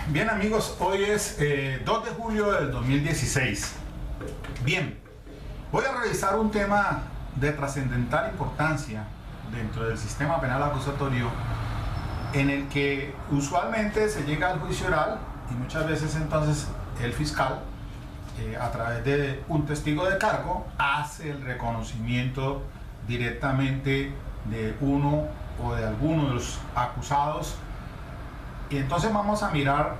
Bien amigos, hoy es 2 de julio del 2016. Bien, voy a revisar un tema de trascendental importancia dentro del sistema penal acusatorio, en el que usualmente se llega al juicio oral y muchas veces entonces el fiscal, a través de un testigo de cargo, hace el reconocimiento directamente de uno o de alguno de los acusados. Y entonces vamos a mirar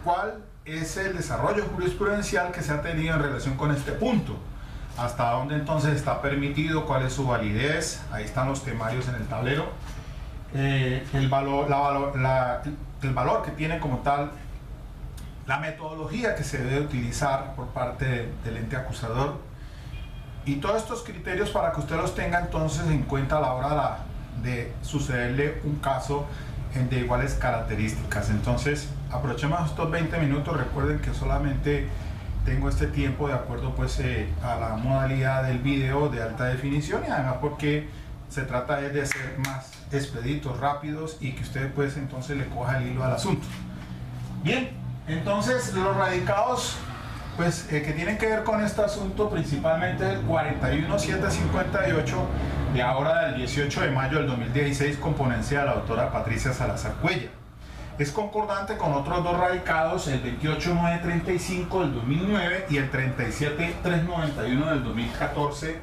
cuál es el desarrollo jurisprudencial que se ha tenido en relación con este punto. Hasta dónde entonces está permitido, cuál es su validez. Ahí están los temarios en el tablero. El valor que tiene como tal, la metodología que se debe utilizar por parte del ente acusador. Y todos estos criterios para que usted los tenga entonces en cuenta a la hora de sucederle un caso de iguales características. Entonces aprovechemos estos 20 minutos. Recuerden que solamente tengo este tiempo de acuerdo pues a la modalidad del video de alta definición, y además porque se trata de ser más expeditos, rápidos, y que usted pues entonces le coja el hilo al asunto. Bien, entonces los radicados pues que tienen que ver con este asunto, principalmente el 41758 de ahora del 18 de mayo del 2016, con ponencia de la doctora Patricia Salazar Cuellar. Es concordante con otros dos radicados, el 28935 del 2009 y el 37391 del 2014,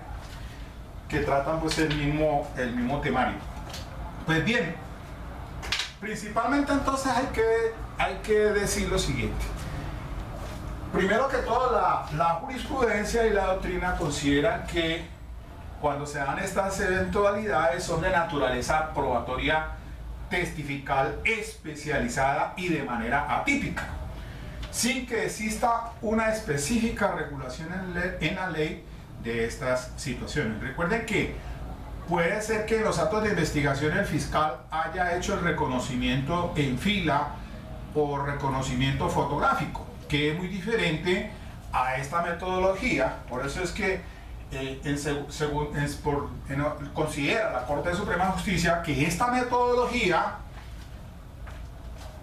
que tratan pues el mismo temario. Pues bien, principalmente entonces hay que decir lo siguiente. Primero que todo, la jurisprudencia y la doctrina consideran que cuando se dan estas eventualidades son de naturaleza probatoria testifical especializada y de manera atípica, sin que exista una específica regulación en la ley de estas situaciones. Recuerden que puede ser que en los actos de investigación el fiscal haya hecho el reconocimiento en fila o reconocimiento fotográfico, que es muy diferente a esta metodología. Por eso es que considera la Corte Suprema de Justicia que esta metodología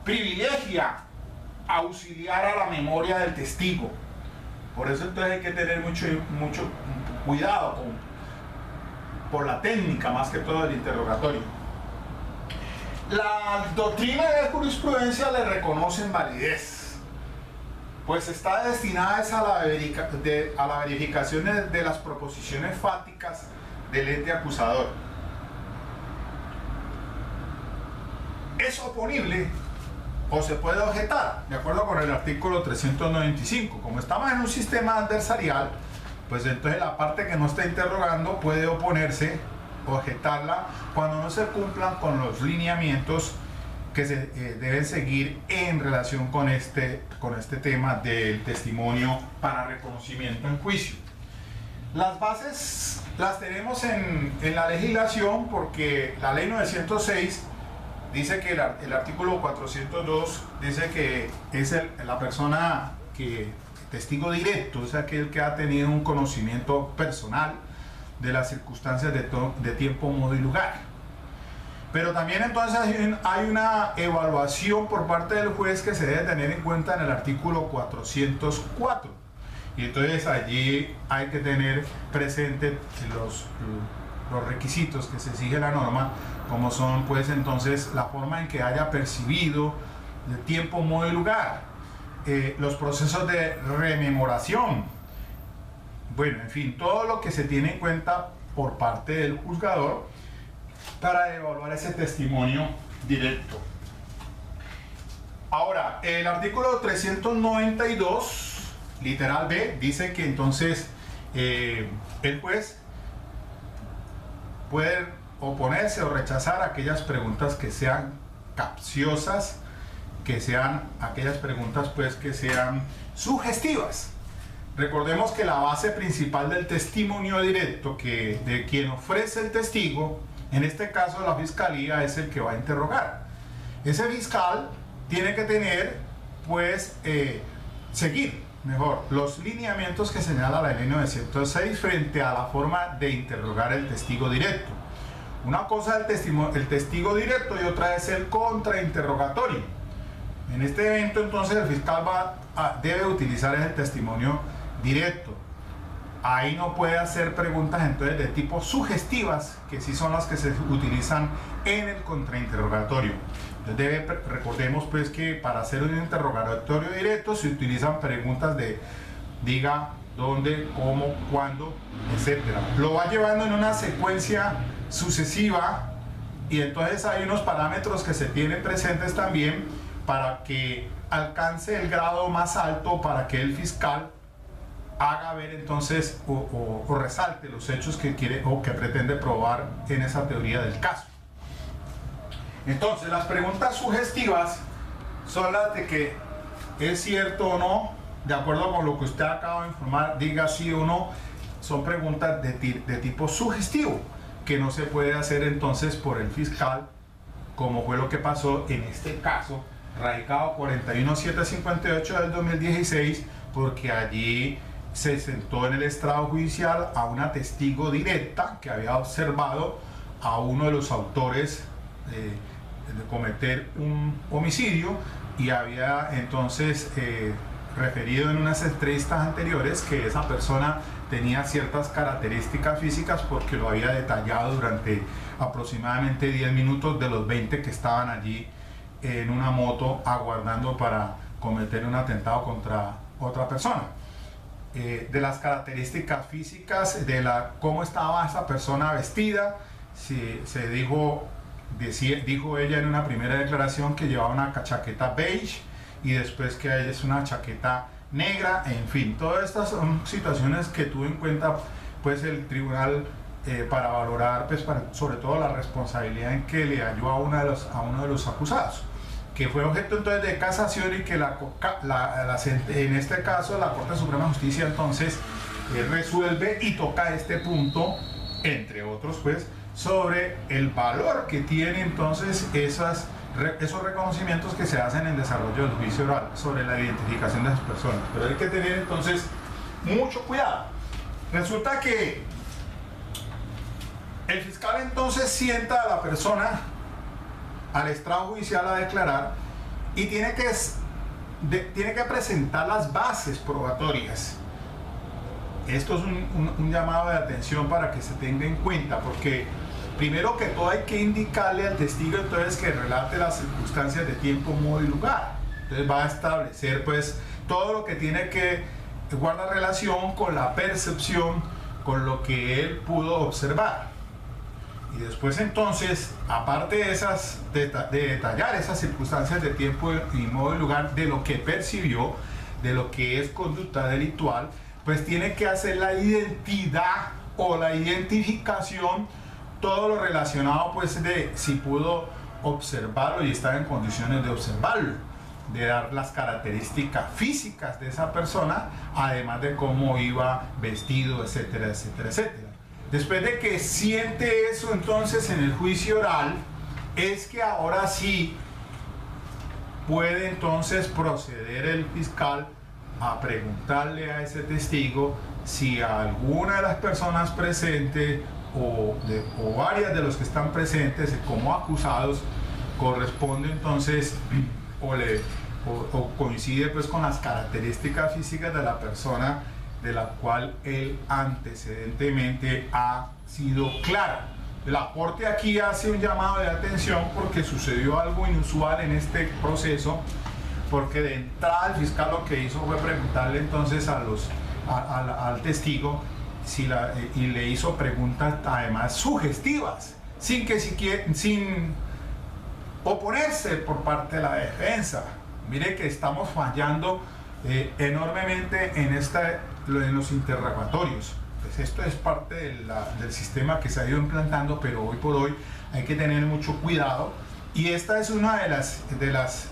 privilegia auxiliar a la memoria del testigo. Por eso entonces hay que tener mucho cuidado por la técnica, más que todo el interrogatorio. La doctrina de jurisprudencia le reconocen validez, pues está destinada a la verificación de las proposiciones fácticas del ente acusador. Es oponible o se puede objetar, de acuerdo con el artículo 395. Como estamos en un sistema adversarial, pues entonces la parte que no está interrogando puede oponerse, objetarla, cuando no se cumplan con los lineamientos que se deben seguir en relación con este tema del testimonio para reconocimiento en juicio. Las bases las tenemos en la legislación, porque la ley 906 dice que el artículo 402 dice que es la persona que testigo directo, es aquel que ha tenido un conocimiento personal de las circunstancias de tiempo, modo y lugar. Pero también entonces hay una evaluación por parte del juez que se debe tener en cuenta en el artículo 404. Y entonces allí hay que tener presente los requisitos que se exige la norma, como son pues entonces la forma en que haya percibido el tiempo, modo y lugar, los procesos de rememoración, bueno, en fin, todo lo que se tiene en cuenta por parte del juzgador para evaluar ese testimonio directo. Ahora, el artículo 392, literal B, dice que entonces el juez puede oponerse o rechazar aquellas preguntas que sean capciosas, que sean aquellas preguntas pues que sean sugestivas. Recordemos que la base principal del testimonio directo, que de quien ofrece el testigo, en este caso la fiscalía, es el que va a interrogar. Ese fiscal tiene que tener pues seguir mejor los lineamientos que señala la ley 906 frente a la forma de interrogar el testigo directo. Una cosa es el testigo directo y otra es el contrainterrogatorio. En este evento entonces el fiscal debe utilizar el testimonio directo. Ahí no puede hacer preguntas entonces de tipo sugestivas, que sí son las que se utilizan en el contrainterrogatorio. Entonces recordemos pues que para hacer un interrogatorio directo se utilizan preguntas de diga, dónde, cómo, cuándo, etc. Lo va llevando en una secuencia sucesiva y entonces hay unos parámetros que se tienen presentes también para que alcance el grado más alto, para que el fiscal haga ver entonces o resalte los hechos que quiere o que pretende probar en esa teoría del caso. Entonces las preguntas sugestivas son las de que es cierto o no, de acuerdo con lo que usted acaba de informar, diga sí o no. Son preguntas de tipo sugestivo que no se puede hacer entonces por el fiscal, como fue lo que pasó en este caso radicado 41758 del 2016, porque allí se sentó en el estrado judicial a una testigo directa que había observado a uno de los autores de cometer un homicidio y había entonces referido en unas entrevistas anteriores que esa persona tenía ciertas características físicas porque lo había detallado durante aproximadamente 10 minutos de los 20 que estaban allí en una moto aguardando para cometer un atentado contra otra persona. De las características físicas, cómo estaba esa persona vestida, se dijo ella en una primera declaración que llevaba una chaqueta beige y después que es una chaqueta negra, en fin, todas estas son situaciones que tuvo en cuenta pues el tribunal para valorar pues, sobre todo la responsabilidad en que le halló a uno de los acusados, que fue objeto entonces de casación y que en este caso la Corte Suprema de Justicia entonces resuelve y toca este punto, entre otros pues, sobre el valor que tiene entonces esos reconocimientos que se hacen en el desarrollo del juicio oral sobre la identificación de esas personas. Pero hay que tener entonces mucho cuidado. Resulta que el fiscal entonces sienta a la persona al estrado judicial a declarar y tiene que presentar las bases probatorias. Esto es un llamado de atención para que se tenga en cuenta, porque primero que todo hay que indicarle al testigo entonces que relate las circunstancias de tiempo, modo y lugar. Entonces va a establecer pues todo lo que tiene que guardar relación con la percepción, con lo que él pudo observar. Y después entonces, aparte de detallar esas circunstancias de tiempo y modo y lugar de lo que percibió, de lo que es conducta delictual, pues tiene que hacer la identidad o la identificación, todo lo relacionado pues de si pudo observarlo y estar en condiciones de observarlo, de dar las características físicas de esa persona, además de cómo iba vestido, etcétera, etcétera, etcétera. Después de que siente eso entonces en el juicio oral, es que ahora sí puede entonces proceder el fiscal a preguntarle a ese testigo si a alguna de las personas presentes o varias de los que están presentes como acusados corresponde entonces o coincide pues con las características físicas de la persona de la cual él antecedentemente ha sido claro. La Corte aquí hace un llamado de atención porque sucedió algo inusual en este proceso, porque de entrada el fiscal lo que hizo fue preguntarle entonces al testigo y le hizo preguntas además sugestivas, sin oponerse por parte de la defensa. Mire que estamos fallando enormemente en los interrogatorios. Pues esto es parte del sistema que se ha ido implantando, pero hoy por hoy hay que tener mucho cuidado, y esta es una de las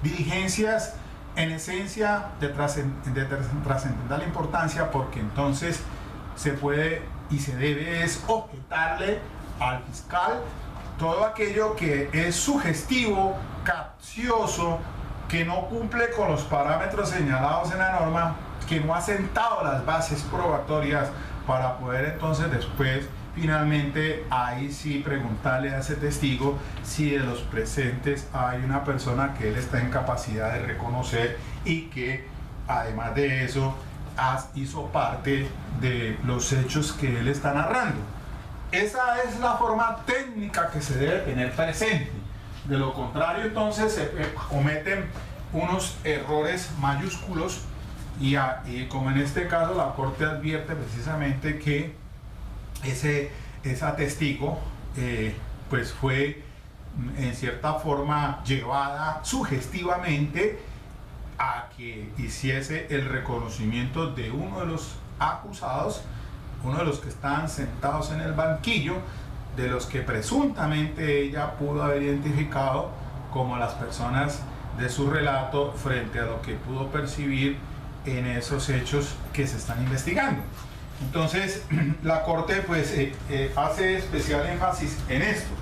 diligencias en esencia de trascendental importancia, porque entonces se puede y se debe es objetarle al fiscal todo aquello que es sugestivo, capcioso, que no cumple con los parámetros señalados en la norma, que no ha sentado las bases probatorias para poder entonces después finalmente ahí sí preguntarle a ese testigo si de los presentes hay una persona que él está en capacidad de reconocer y que además de eso hizo parte de los hechos que él está narrando. Esa es la forma técnica que se debe tener presente. De lo contrario, entonces se cometen unos errores mayúsculos y como en este caso la Corte advierte precisamente que esa testigo pues fue en cierta forma llevada sugestivamente a que hiciese el reconocimiento de uno de los acusados, uno de los que estaban sentados en el banquillo, de los que presuntamente ella pudo haber identificado como las personas de su relato frente a lo que pudo percibir en esos hechos que se están investigando. Entonces la Corte pues hace especial énfasis en esto.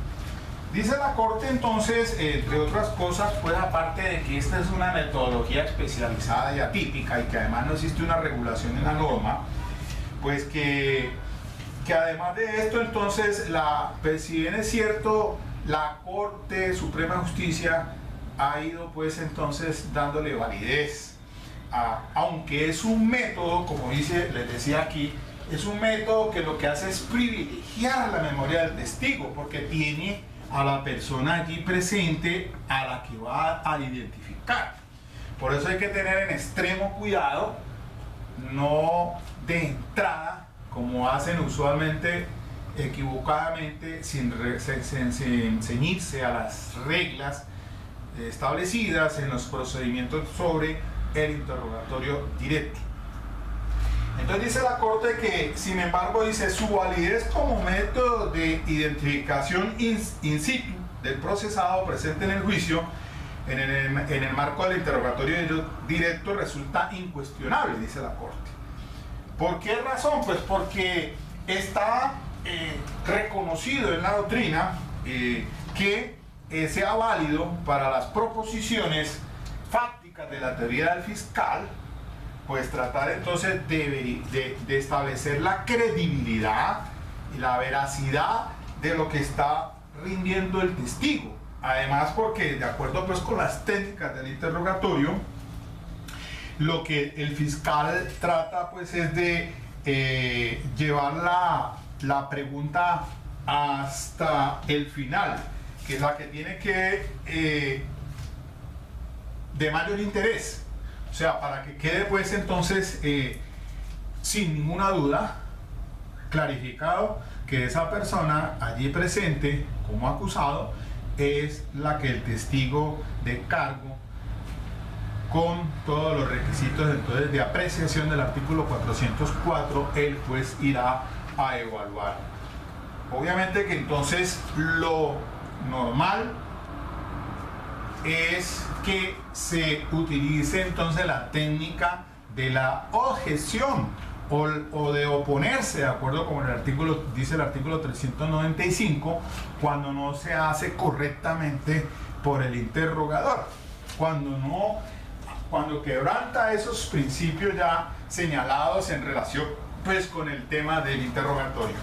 Dice la Corte entonces, entre otras cosas, pues aparte de que esta es una metodología especializada y atípica y que además no existe una regulación en la norma, pues que además de esto entonces, pues si bien es cierto, la Corte Suprema de Justicia ha ido pues entonces dándole validez, aunque es un método, como les decía aquí, es un método que lo que hace es privilegiar la memoria del testigo, porque tiene a la persona allí presente a la que va a identificar. Por eso hay que tener en extremo cuidado, no de entrada, como hacen usualmente equivocadamente, sin ceñirse a las reglas establecidas en los procedimientos sobre el interrogatorio directo. Entonces dice la Corte que, sin embargo, dice su validez como método de identificación in situ del procesado presente en el juicio en el marco del interrogatorio directo resulta incuestionable, dice la Corte. ¿Por qué razón? Pues porque está reconocido en la doctrina que sea válido para las proposiciones fácticas de la teoría del fiscal, pues tratar entonces de establecer la credibilidad y la veracidad de lo que está rindiendo el testigo. Además, porque de acuerdo pues con las técnicas del interrogatorio, lo que el fiscal trata pues es de llevar la pregunta hasta el final, que es la que tiene que de mayor interés. O sea, para que quede pues entonces sin ninguna duda clarificado que esa persona allí presente como acusado es la que el testigo de cargo, con todos los requisitos entonces de apreciación del artículo 404, el juez irá a evaluar. Obviamente que entonces lo normal es que se utilice entonces la técnica de la objeción o de oponerse, de acuerdo con el artículo, dice el artículo 395, cuando no se hace correctamente por el interrogador, cuando quebranta esos principios ya señalados en relación pues con el tema del interrogatorio.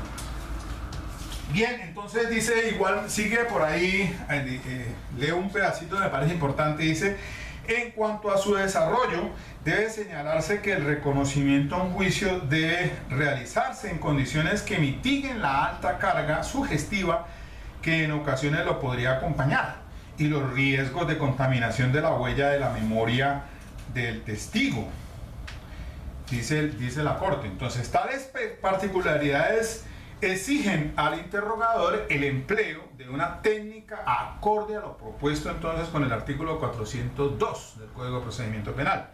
Bien, entonces dice, igual sigue por ahí, leo un pedacito que me parece importante, dice: en cuanto a su desarrollo, debe señalarse que el reconocimiento a un juicio debe realizarse en condiciones que mitiguen la alta carga sugestiva que en ocasiones lo podría acompañar y los riesgos de contaminación de la huella de la memoria del testigo, dice la Corte. Entonces, tales particularidades exigen al interrogador el empleo de una técnica acorde a lo propuesto entonces con el artículo 402 del Código de Procedimiento Penal,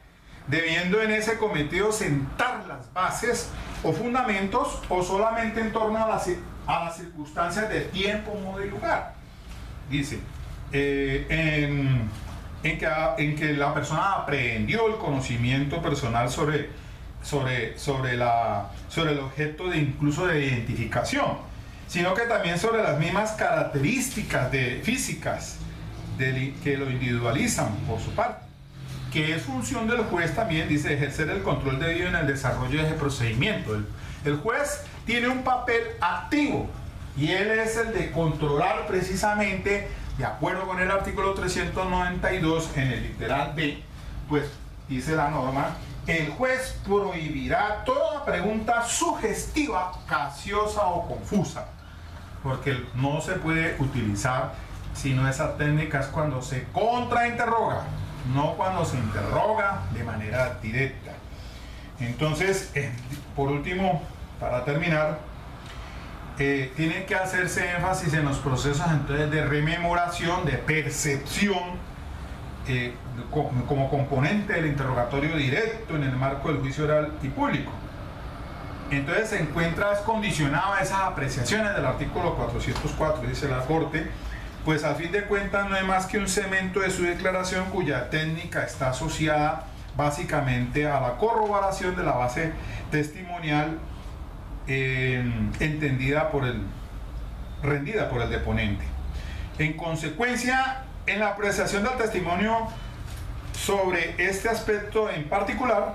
debiendo en ese cometido sentar las bases o fundamentos o solamente en torno a las circunstancias de tiempo, modo y lugar. Dice, en que la persona aprehendió el conocimiento personal sobre el objeto incluso de identificación, sino que también sobre las mismas características físicas que lo individualizan por su parte, que es función del juez también, dice, ejercer el control debido en el desarrollo de ese procedimiento. El juez tiene un papel activo y él es el de controlar precisamente, de acuerdo con el artículo 392 en el literal B, pues dice la norma, el juez prohibirá toda pregunta sugestiva, capciosa o confusa, porque no se puede utilizar sino esa técnica es cuando se contrainterroga, no cuando se interroga de manera directa. Entonces, por último, para terminar, tiene que hacerse énfasis en los procesos entonces de rememoración, de percepción, como componente del interrogatorio directo en el marco del juicio oral y público. Entonces se encuentra condicionado a esas apreciaciones del artículo 404, dice la Corte, pues a fin de cuentas no es más que un cemento de su declaración cuya técnica está asociada básicamente a la corroboración de la base testimonial rendida por el deponente. En consecuencia, en la apreciación del testimonio sobre este aspecto en particular,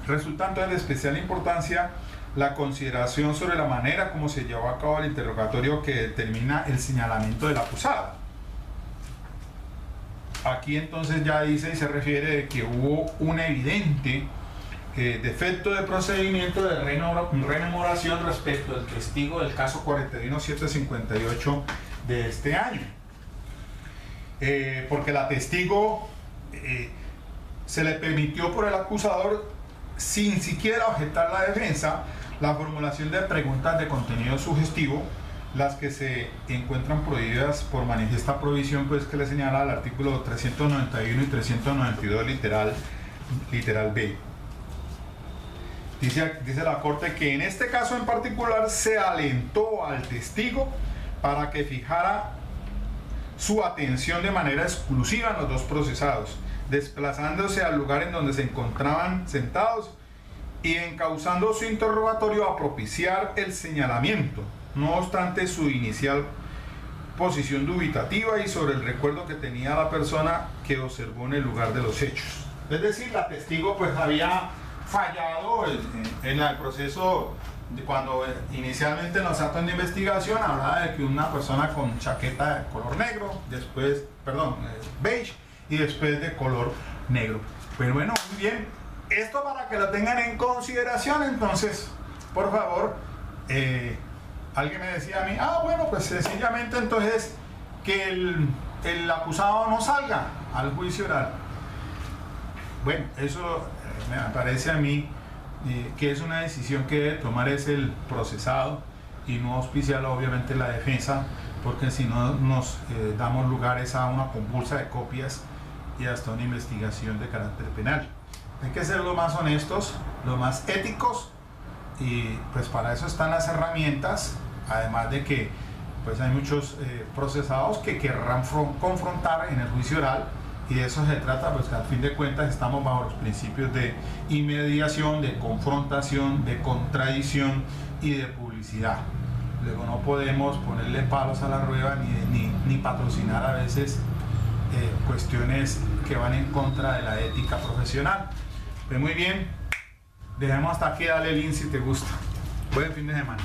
resultando de especial importancia la consideración sobre la manera como se llevó a cabo el interrogatorio que determina el señalamiento del acusado. Aquí entonces ya dice y se refiere de que hubo un evidente defecto de procedimiento de rememoración respecto al testigo del caso 41758 de este año. Porque la testigo se le permitió por el acusador, sin siquiera objetar la defensa, la formulación de preguntas de contenido sugestivo, las que se encuentran prohibidas por manifiesta provisión, pues que le señala el artículo 391 y 392 literal B. Dice la Corte que en este caso en particular se alentó al testigo para que fijara su atención de manera exclusiva en los dos procesados, desplazándose al lugar en donde se encontraban sentados y encauzando su interrogatorio a propiciar el señalamiento, no obstante su inicial posición dubitativa y sobre el recuerdo que tenía la persona que observó en el lugar de los hechos. Es decir, la testigo pues había fallado en el proceso de cuando inicialmente en los actos de investigación hablaba de que una persona con chaqueta de color negro, después, beige, y después de color negro. Pero bueno, muy bien. Esto para que lo tengan en consideración, entonces, por favor, alguien me decía a mí, bueno, pues sencillamente entonces que el acusado no salga al juicio oral. Bueno, eso me parece a mí que es una decisión que debe tomar es el procesado y no auspiciar obviamente la defensa, porque si no nos damos lugares a una compulsa de copias y hasta una investigación de carácter penal. Hay que ser lo más honestos, lo más éticos, y pues para eso están las herramientas, además de que pues hay muchos procesados que querrán confrontar en el juicio oral, y de eso se trata, pues que al fin de cuentas estamos bajo los principios de inmediación, de confrontación, de contradicción y de publicidad. Luego no podemos ponerle palos a la rueda ni patrocinar a veces cuestiones que van en contra de la ética profesional. Pues muy bien, dejemos hasta aquí, dale link si te gusta. Buen fin de semana.